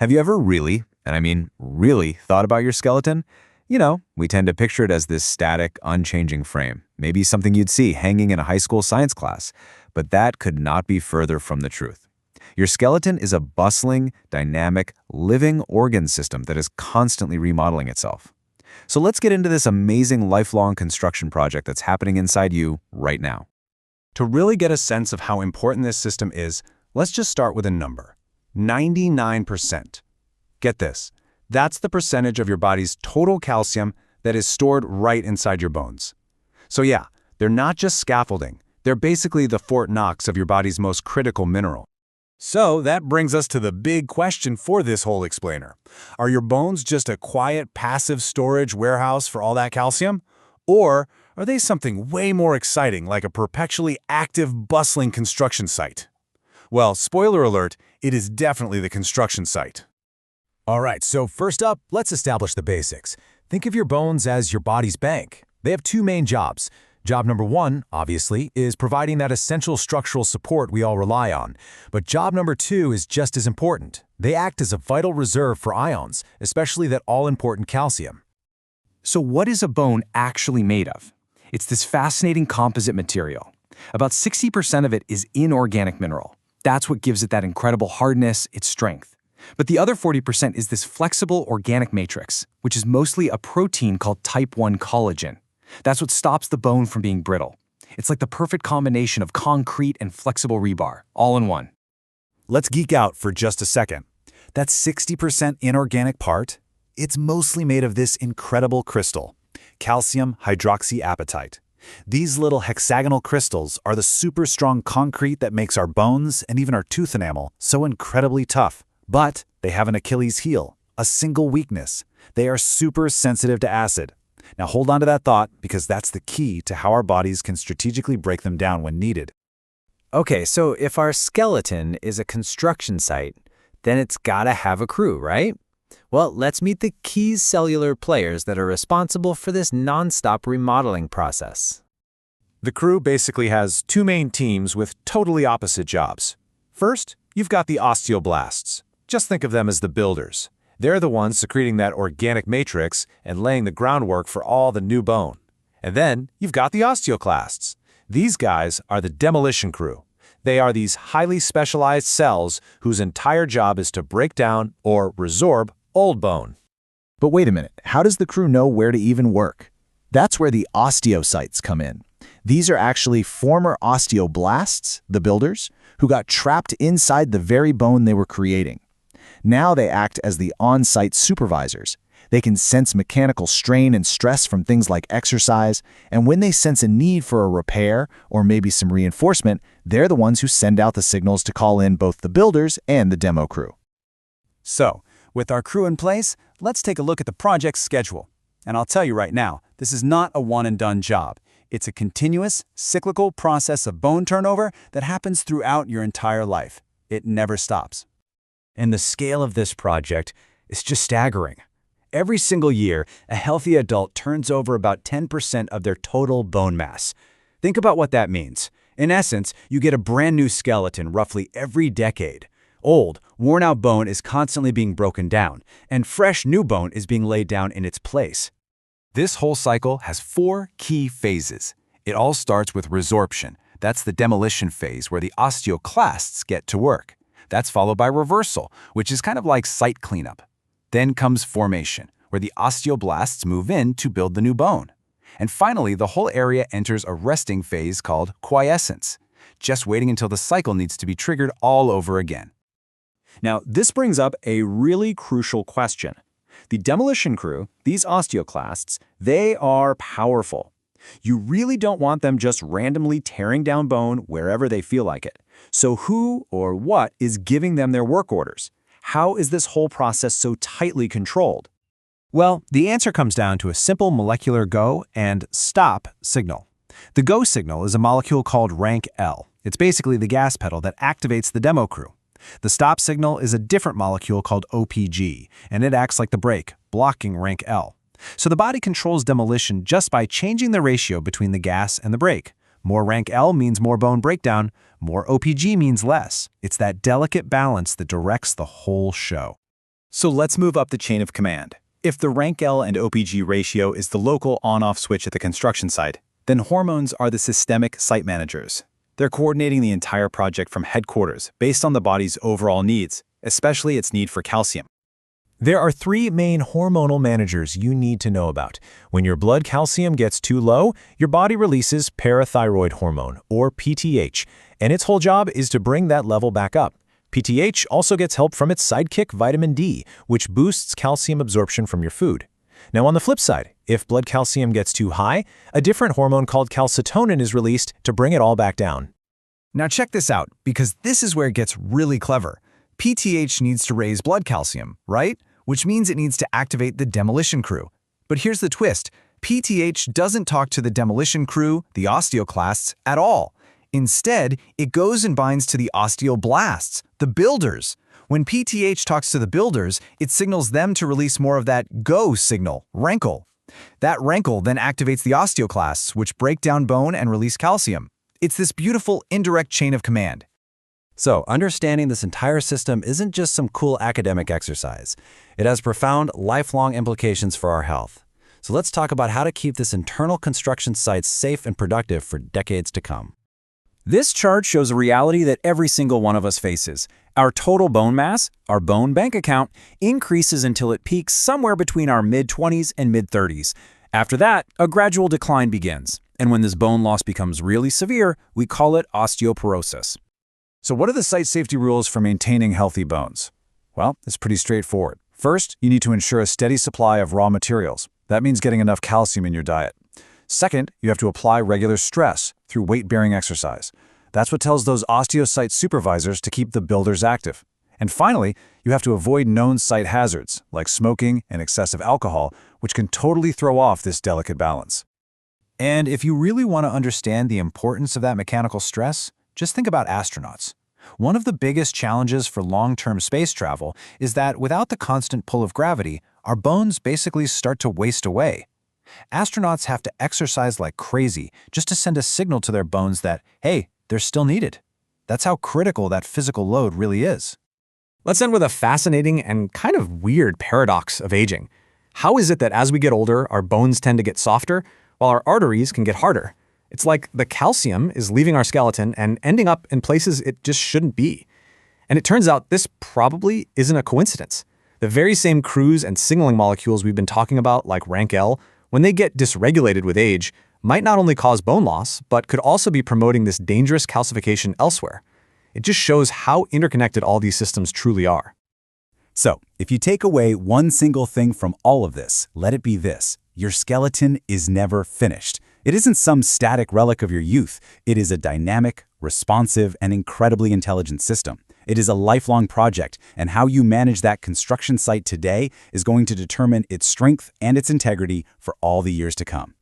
Have you ever really, and I mean really, thought about your skeleton? We tend to picture it as this static, unchanging frame, maybe something you'd see hanging in a high school science class, but that could not be further from the truth. Your skeleton is a bustling, dynamic, living organ system that is constantly remodeling itself. So let's get into this amazing lifelong construction project that's happening inside you right now. To really get a sense of how important this system is, let's just start with a number: 99%. Get this, that's the percentage of your body's total calcium that is stored right inside your bones. So yeah, they're not just scaffolding, they're basically the Fort Knox of your body's most critical mineral. So that brings us to the big question for this whole explainer. Are your bones just a quiet, passive storage warehouse for all that calcium? Or are they something way more exciting, like a perpetually active, bustling construction site? Well, spoiler alert, it is definitely the construction site. All right, so first up, let's establish the basics. Think of your bones as your body's bank. They have two main jobs. Job number one, obviously, is providing that essential structural support we all rely on. But job number two is just as important. They act as a vital reserve for ions, especially that all-important calcium. So what is a bone actually made of? It's this fascinating composite material. About 60% of it is inorganic mineral. That's what gives it that incredible hardness, its strength. But the other 40% is this flexible organic matrix, which is mostly a protein called type 1 collagen. That's what stops the bone from being brittle. It's like the perfect combination of concrete and flexible rebar, all in one. Let's geek out for just a second. That 60% inorganic part, it's mostly made of this incredible crystal, calcium hydroxyapatite. These little hexagonal crystals are the super strong concrete that makes our bones and even our tooth enamel so incredibly tough. But they have an Achilles heel, a single weakness. They are super sensitive to acid. Now hold on to that thought, because that's the key to how our bodies can strategically break them down when needed. Okay, so if our skeleton is a construction site, then it's gotta have a crew, right? Well, let's meet the key cellular players that are responsible for this non-stop remodeling process. The crew basically has two main teams with totally opposite jobs. First, you've got the osteoblasts. Just think of them as the builders. They're the ones secreting that organic matrix and laying the groundwork for all the new bone. And then you've got the osteoclasts. These guys are the demolition crew. They are these highly specialized cells whose entire job is to break down or resorb old bone. But wait a minute, how does the crew know where to even work? That's where the osteocytes come in. These are actually former osteoblasts, the builders, who got trapped inside the very bone they were creating. Now they act as the on-site supervisors. They can sense mechanical strain and stress from things like exercise, and when they sense a need for a repair or maybe some reinforcement, they're the ones who send out the signals to call in both the builders and the demo crew. So, with our crew in place, let's take a look at the project's schedule. And I'll tell you right now, this is not a one-and-done job. It's a continuous, cyclical process of bone turnover that happens throughout your entire life. It never stops. And the scale of this project is just staggering. Every single year, a healthy adult turns over about 10% of their total bone mass. Think about what that means. In essence, you get a brand new skeleton roughly every decade. Old, worn-out bone is constantly being broken down, and fresh new bone is being laid down in its place. This whole cycle has 4 key phases. It all starts with resorption. That's the demolition phase where the osteoclasts get to work. That's followed by reversal, which is kind of like site cleanup. Then comes formation, where the osteoblasts move in to build the new bone. And finally, the whole area enters a resting phase called quiescence, just waiting until the cycle needs to be triggered all over again. Now, this brings up a really crucial question. The demolition crew, these osteoclasts, they are powerful. You really don't want them just randomly tearing down bone wherever they feel like it. So who or what is giving them their work orders? How is this whole process so tightly controlled? Well, the answer comes down to a simple molecular go and stop signal. The go signal is a molecule called rank L. It's basically the gas pedal that activates the demo crew. The stop signal is a different molecule called OPG, and it acts like the brake, blocking rank L. So the body controls demolition just by changing the ratio between the gas and the brake. More rank L means more bone breakdown, more OPG means less. It's that delicate balance that directs the whole show. So let's move up the chain of command. If the rank L and OPG ratio is the local on-off switch at the construction site, then hormones are the systemic site managers. They're coordinating the entire project from headquarters based on the body's overall needs, especially its need for calcium. There are three main hormonal managers you need to know about. When your blood calcium gets too low, your body releases parathyroid hormone, or PTH, and its whole job is to bring that level back up. PTH also gets help from its sidekick vitamin D, which boosts calcium absorption from your food. Now on the flip side, if blood calcium gets too high, a different hormone called calcitonin is released to bring it all back down. Now check this out, because this is where it gets really clever. PTH needs to raise blood calcium, right? Which means it needs to activate the demolition crew. But here's the twist. PTH doesn't talk to the demolition crew, the osteoclasts, at all. Instead, it goes and binds to the osteoblasts, the builders. When PTH talks to the builders, it signals them to release more of that go signal, rankle. That rankle then activates the osteoclasts, which break down bone and release calcium. It's this beautiful indirect chain of command. So, understanding this entire system isn't just some cool academic exercise. It has profound, lifelong implications for our health. So let's talk about how to keep this internal construction site safe and productive for decades to come. This chart shows a reality that every single one of us faces. Our total bone mass, our bone bank account, increases until it peaks somewhere between our mid-20s and mid-30s. After that, a gradual decline begins. And when this bone loss becomes really severe, we call it osteoporosis. So what are the site safety rules for maintaining healthy bones? Well, it's pretty straightforward. First, you need to ensure a steady supply of raw materials. That means getting enough calcium in your diet. Second, you have to apply regular stress through weight-bearing exercise. That's what tells those osteosite supervisors to keep the builders active. And finally, you have to avoid known site hazards, like smoking and excessive alcohol, which can totally throw off this delicate balance. And if you really want to understand the importance of that mechanical stress, just think about astronauts. One of the biggest challenges for long-term space travel is that without the constant pull of gravity, our bones basically start to waste away. Astronauts have to exercise like crazy just to send a signal to their bones that, hey, they're still needed. That's how critical that physical load really is. Let's end with a fascinating and kind of weird paradox of aging. How is it that as we get older, our bones tend to get softer, while our arteries can get harder? It's like the calcium is leaving our skeleton and ending up in places it just shouldn't be. And it turns out this probably isn't a coincidence. The very same crews and signaling molecules we've been talking about, like rank L, when they get dysregulated with age, might not only cause bone loss, but could also be promoting this dangerous calcification elsewhere. It just shows how interconnected all these systems truly are. So, if you take away one single thing from all of this, let it be this: your skeleton is never finished. It isn't some static relic of your youth. It is a dynamic, responsive, and incredibly intelligent system. It is a lifelong project, and how you manage that construction site today is going to determine its strength and its integrity for all the years to come.